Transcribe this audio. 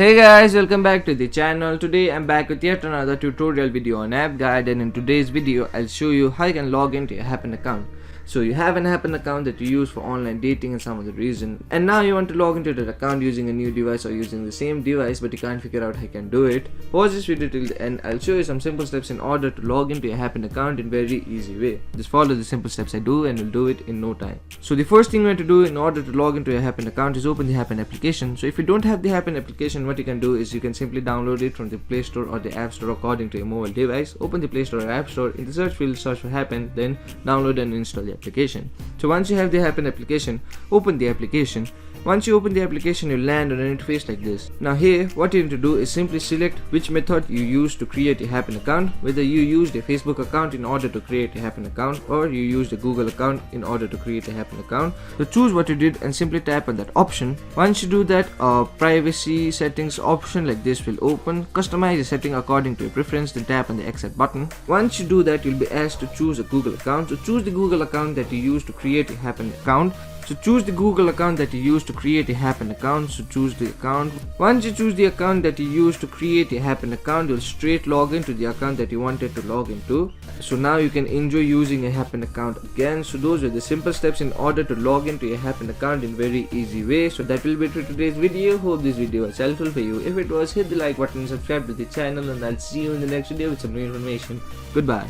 Hey guys, welcome back to the channel. Today I'm back with yet another tutorial video on app guide, and in today's video I'll show you how you can log into your Happn account. So you have an Happn account that you use for online dating and some other reason, and now you want to log into that account using a new device or using the same device, but you can't figure out how you can do it. Pause this video till the end. I'll show you some simple steps in order to log into your Happn account in very easy way. Just follow the simple steps I do and we'll do it in no time. So the first thing you want to do in order to log into your Happn account is open the Happn application. So if you don't have the Happn application, what you can do is you can simply download it from the Play Store or the App Store according to your mobile device. Open the Play Store or App Store, in the search field search for Happn, then download and install the application. So once you have the Happn application, open the application. Once you open the application, you'll land on an interface like this. Now here, what you need to do is simply select which method you use to create a Happn account, whether you used a Facebook account in order to create a Happn account or you used a Google account in order to create a Happn account. So choose what you did and simply tap on that option. Once you do that, a privacy settings option like this will open. Customize the setting according to your preference, then tap on the accept button. Once you do that, you'll be asked to choose a Google account. So choose the Google account that you use to create a Happn account. So choose the Google account that you use to create a Happn account. So choose the account. Once you choose the account that you use to create a Happn account, you'll straight log into the account that you wanted to log into. So now you can enjoy using a Happn account again. So those are the simple steps in order to log into a Happn account in very easy way. So that will be it for today's video. Hope this video was helpful for you. If it was, hit the like button, subscribe to the channel, and I'll see you in the next video with some new information. Goodbye.